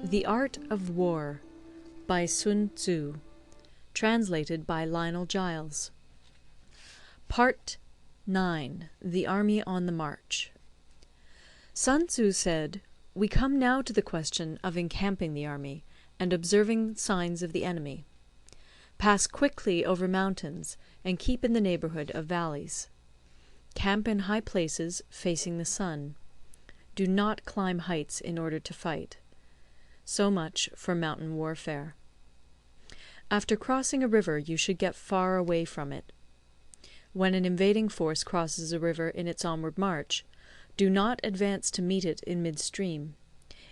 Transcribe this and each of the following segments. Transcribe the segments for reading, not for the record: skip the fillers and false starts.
The Art of War by Sun Tzu, translated by Lionel Giles. Part 9. The Army on the March. Sun Tzu said, "We come now to the question of encamping the army, and observing signs of the enemy. Pass quickly over mountains, and keep in the neighbourhood of valleys. Camp in high places, facing the sun. Do not climb heights in order to fight." So much for mountain warfare. After crossing a river, you should get far away from it. When an invading force crosses a river in its onward march, do not advance to meet it in midstream.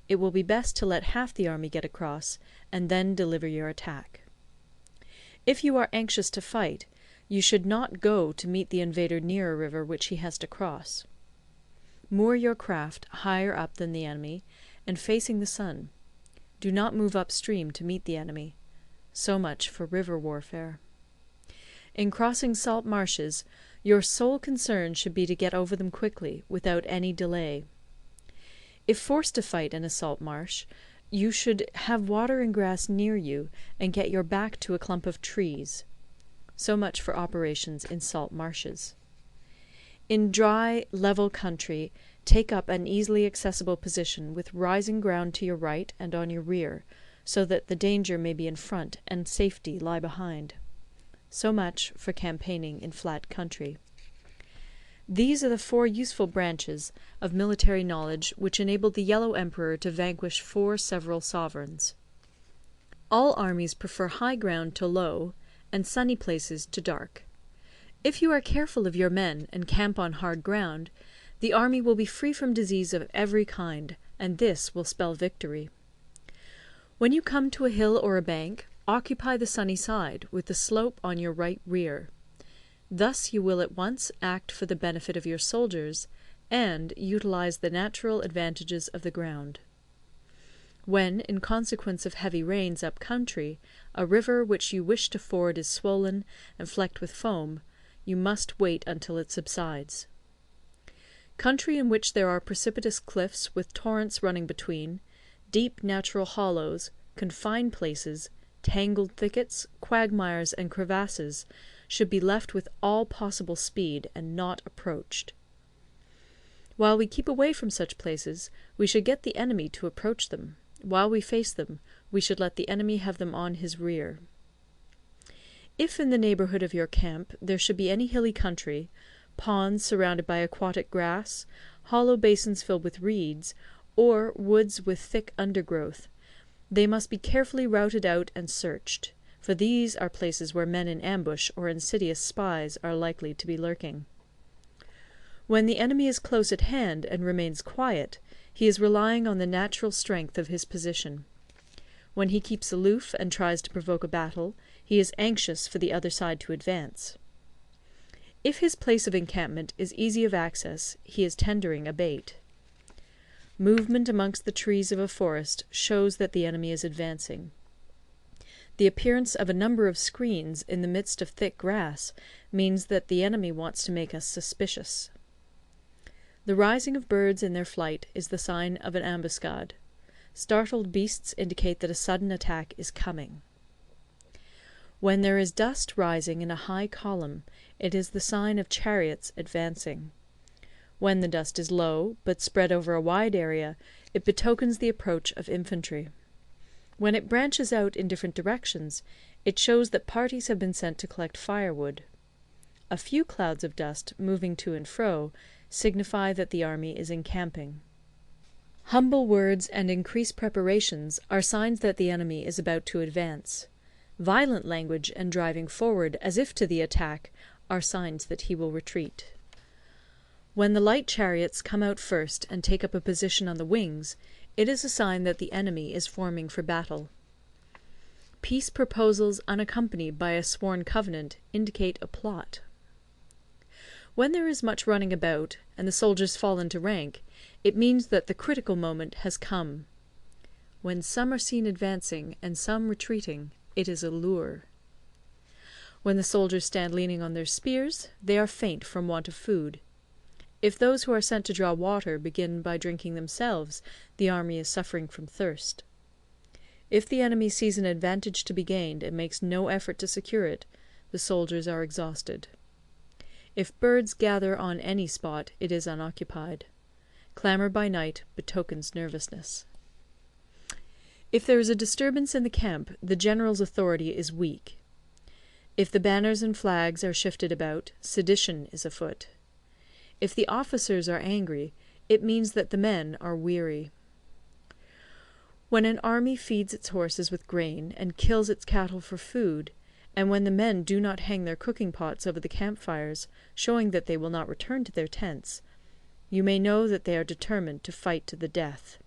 It will be best to let half the army get across, and then deliver your attack. If you are anxious to fight, you should not go to meet the invader near a river which he has to cross. Moor your craft higher up than the enemy, and facing the sun. Do not move upstream to meet the enemy. So much for river warfare. In crossing salt marshes, your sole concern should be to get over them quickly, without any delay. If forced to fight in a salt marsh, you should have water and grass near you, and get your back to a clump of trees. So much for operations in salt marshes. In dry, level country, take up an easily accessible position with rising ground to your right and on your rear, so that the danger may be in front and safety lie behind. So much for campaigning in flat country. These are the 4 useful branches of military knowledge which enabled the Yellow Emperor to vanquish 4 several sovereigns. All armies prefer high ground to low, and sunny places to dark. If you are careful of your men and camp on hard ground, the army will be free from disease of every kind, and this will spell victory. When you come to a hill or a bank, occupy the sunny side, with the slope on your right rear. Thus you will at once act for the benefit of your soldiers, and utilize the natural advantages of the ground. When, in consequence of heavy rains up country, a river which you wish to ford is swollen and flecked with foam, you must wait until it subsides. Country in which there are precipitous cliffs with torrents running between, deep natural hollows, confined places, tangled thickets, quagmires, and crevasses, should be left with all possible speed, and not approached. While we keep away from such places, we should get the enemy to approach them. While we face them, we should let the enemy have them on his rear. If in the neighbourhood of your camp there should be any hilly country, ponds surrounded by aquatic grass, hollow basins filled with reeds, or woods with thick undergrowth, they must be carefully routed out and searched, for these are places where men in ambush or insidious spies are likely to be lurking. When the enemy is close at hand and remains quiet, he is relying on the natural strength of his position. When he keeps aloof and tries to provoke a battle, he is anxious for the other side to advance. If his place of encampment is easy of access, he is tendering a bait. Movement amongst the trees of a forest shows that the enemy is advancing. The appearance of a number of screens in the midst of thick grass means that the enemy wants to make us suspicious. The rising of birds in their flight is the sign of an ambuscade. Startled beasts indicate that a sudden attack is coming. When there is dust rising in a high column, it is the sign of chariots advancing. When the dust is low, but spread over a wide area, it betokens the approach of infantry. When it branches out in different directions, it shows that parties have been sent to collect firewood. A few clouds of dust moving to and fro signify that the army is encamping. Humble words and increased preparations are signs that the enemy is about to advance. Violent language and driving forward as if to the attack are signs that he will retreat. When the light chariots come out first and take up a position on the wings, it is a sign that the enemy is forming for battle. Peace proposals unaccompanied by a sworn covenant indicate a plot. When there is much running about, and the soldiers fall into rank, it means that the critical moment has come. When some are seen advancing and some retreating, it is a lure. When the soldiers stand leaning on their spears, they are faint from want of food. If those who are sent to draw water begin by drinking themselves, the army is suffering from thirst. If the enemy sees an advantage to be gained and makes no effort to secure it, the soldiers are exhausted. If birds gather on any spot, it is unoccupied. Clamour by night betokens nervousness. If there is a disturbance in the camp, the general's authority is weak. If the banners and flags are shifted about, sedition is afoot. If the officers are angry, it means that the men are weary. When an army feeds its horses with grain and kills its cattle for food, and when the men do not hang their cooking pots over the campfires, showing that they will not return to their tents, you may know that they are determined to fight to the death.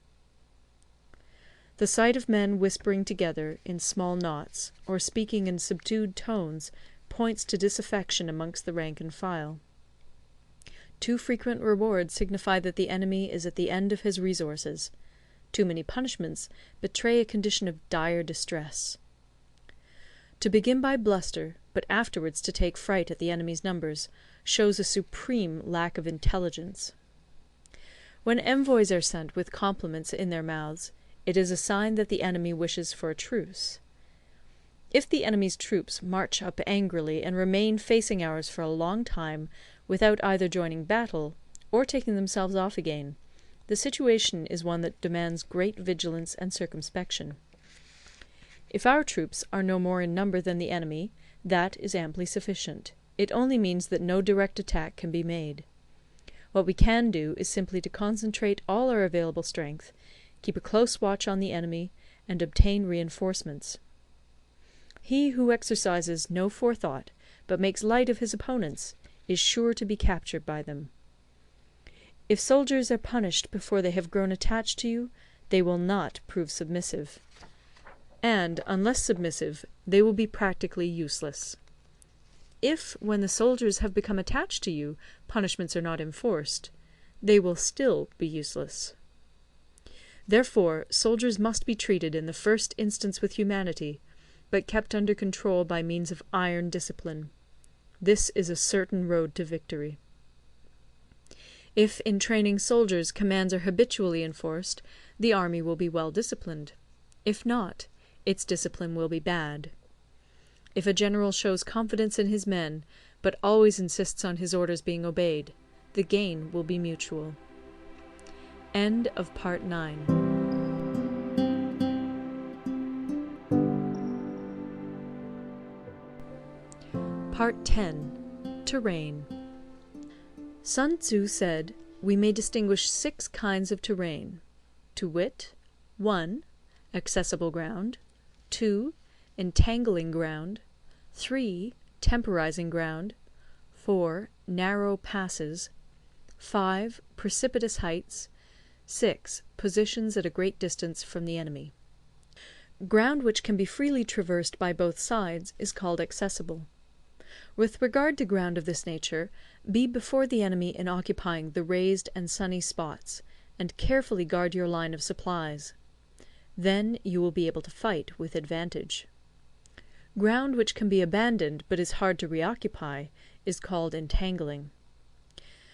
The sight of men whispering together in small knots, or speaking in subdued tones, points to disaffection amongst the rank and file. Too frequent rewards signify that the enemy is at the end of his resources. Too many punishments betray a condition of dire distress. To begin by bluster, but afterwards to take fright at the enemy's numbers, shows a supreme lack of intelligence. When envoys are sent with compliments in their mouths, it is a sign that the enemy wishes for a truce. If the enemy's troops march up angrily and remain facing ours for a long time without either joining battle or taking themselves off again, the situation is one that demands great vigilance and circumspection. If our troops are no more in number than the enemy, that is amply sufficient. It only means that no direct attack can be made. What we can do is simply to concentrate all our available strength, keep a close watch on the enemy, and obtain reinforcements. He who exercises no forethought, but makes light of his opponents, is sure to be captured by them. If soldiers are punished before they have grown attached to you, they will not prove submissive. And, unless submissive, they will be practically useless. If, when the soldiers have become attached to you, punishments are not enforced, they will still be useless. Therefore, soldiers must be treated in the first instance with humanity, but kept under control by means of iron discipline. This is a certain road to victory. If in training soldiers commands are habitually enforced, the army will be well disciplined. If not, its discipline will be bad. If a general shows confidence in his men, but always insists on his orders being obeyed, the gain will be mutual. End of Part 9. Part 10. Terrain. Sun Tzu said, we may distinguish 6 kinds of terrain, to wit, 1. Accessible ground, 2. Entangling ground, 3. Temporizing ground, 4. Narrow passes, 5. Precipitous heights, 6. Positions at a great distance from the enemy. Ground which can be freely traversed by both sides is called accessible. With regard to ground of this nature, be before the enemy in occupying the raised and sunny spots, and carefully guard your line of supplies. Then you will be able to fight with advantage. Ground which can be abandoned but is hard to reoccupy is called entangling.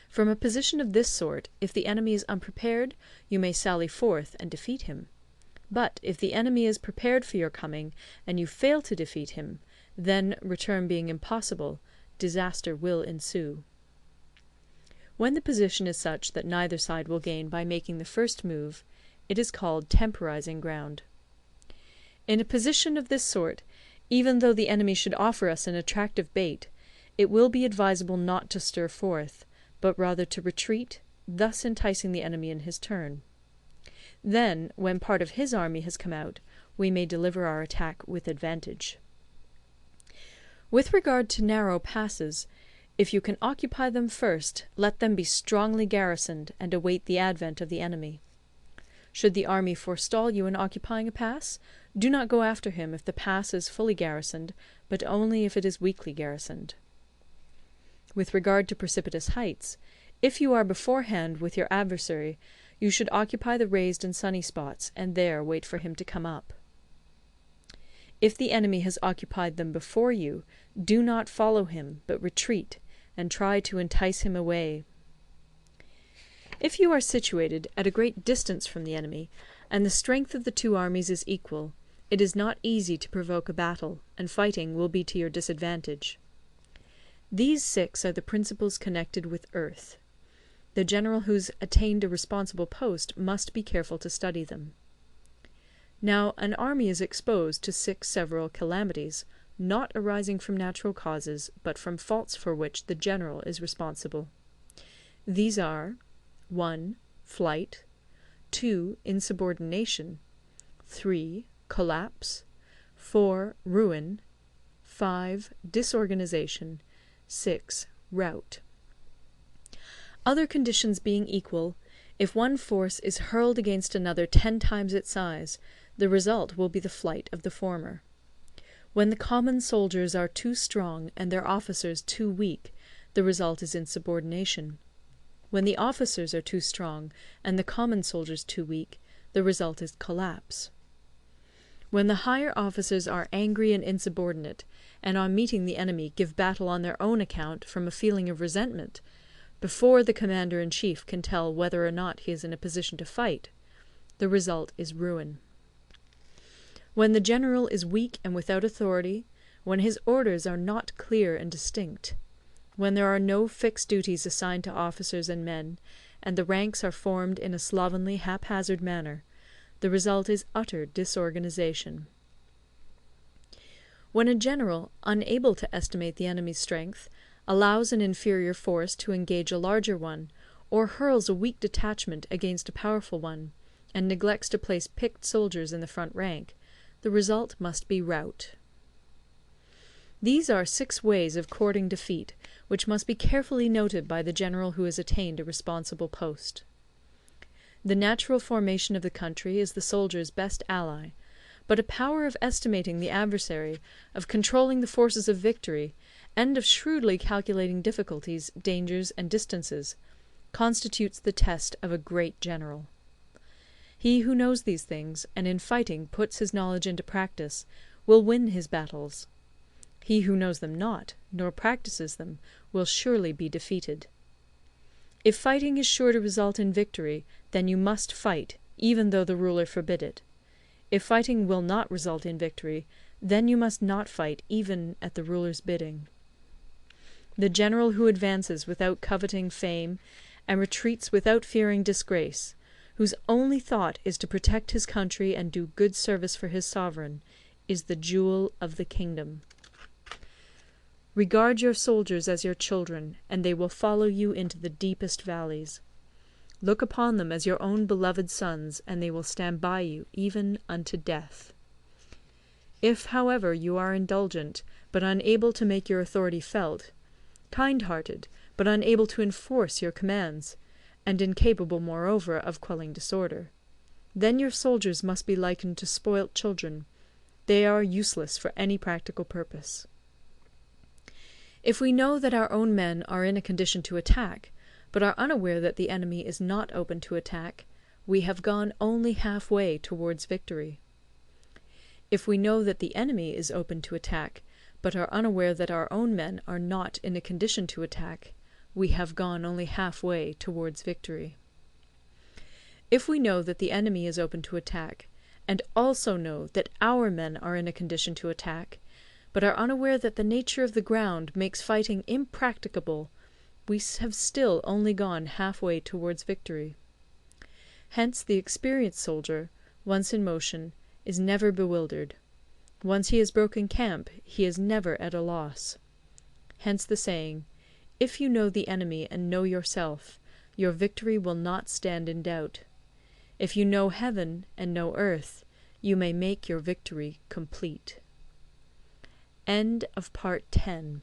From a position of this sort, if the enemy is unprepared, you may sally forth and defeat him. But if the enemy is prepared for your coming, and you fail to defeat him, then, return being impossible, disaster will ensue. When the position is such that neither side will gain by making the first move, it is called temporizing ground. In a position of this sort, even though the enemy should offer us an attractive bait, it will be advisable not to stir forth, but rather to retreat, thus enticing the enemy in his turn. Then, when part of his army has come out, we may deliver our attack with advantage. With regard to narrow passes, if you can occupy them first, let them be strongly garrisoned and await the advent of the enemy. Should the army forestall you in occupying a pass, do not go after him if the pass is fully garrisoned, but only if it is weakly garrisoned. With regard to precipitous heights, if you are beforehand with your adversary, you should occupy the raised and sunny spots, and there wait for him to come up. If the enemy has occupied them before you, do not follow him, but retreat, and try to entice him away. If you are situated at a great distance from the enemy, and the strength of the two armies is equal, It is not easy to provoke a battle, and fighting will be to your disadvantage. These 6 are the principles connected with earth. The general who's attained a responsible post must be careful to study them. Now, an army is exposed to 6 several calamities, not arising from natural causes, but from faults for which the general is responsible. These are 1. Flight, 2. Insubordination, 3. Collapse, 4. Ruin, 5. Disorganization, 6. Rout. Other conditions being equal, if one force is hurled against another 10 times its size, the result will be the flight of the former. When the common soldiers are too strong and their officers too weak, the result is insubordination. When the officers are too strong and the common soldiers too weak, the result is collapse. When the higher officers are angry and insubordinate, and on meeting the enemy give battle on their own account from a feeling of resentment, before the commander-in-chief can tell whether or not he is in a position to fight, the result is ruin. When the general is weak and without authority, when his orders are not clear and distinct, when there are no fixed duties assigned to officers and men, and the ranks are formed in a slovenly, haphazard manner, the result is utter disorganization. When a general, unable to estimate the enemy's strength, allows an inferior force to engage a larger one, or hurls a weak detachment against a powerful one, and neglects to place picked soldiers in the front rank, the result must be rout. These are 6 ways of courting defeat, which must be carefully noted by the general who has attained a responsible post. The natural formation of the country is the soldier's best ally, but a power of estimating the adversary, of controlling the forces of victory, and of shrewdly calculating difficulties, dangers, and distances, constitutes the test of a great general. He who knows these things, and in fighting puts his knowledge into practice, will win his battles. He who knows them not, nor practices them, will surely be defeated. If fighting is sure to result in victory, then you must fight, even though the ruler forbid it. If fighting will not result in victory, then you must not fight even at the ruler's bidding. The general who advances without coveting fame, and retreats without fearing disgrace, whose only thought is to protect his country and do good service for his sovereign, is the jewel of the kingdom. Regard your soldiers as your children, and they will follow you into the deepest valleys. Look upon them as your own beloved sons, and they will stand by you even unto death. If, however, you are indulgent, but unable to make your authority felt, kind-hearted, but unable to enforce your commands, and incapable, moreover, of quelling disorder, then your soldiers must be likened to spoilt children. They are useless for any practical purpose. If we know that our own men are in a condition to attack, but are unaware that the enemy is not open to attack, we have gone only half-way towards victory. If we know that the enemy is open to attack, but are unaware that our own men are not in a condition to attack, we have gone only half-way towards victory. If we know that the enemy is open to attack, and also know that our men are in a condition to attack, but are unaware that the nature of the ground makes fighting impracticable, we have still only gone half-way towards victory. Hence the experienced soldier, once in motion, is never bewildered. Once he has broken camp, he is never at a loss. Hence the saying, "If you know the enemy and know yourself, your victory will not stand in doubt. If you know heaven and know earth, you may make your victory complete." End of part 10.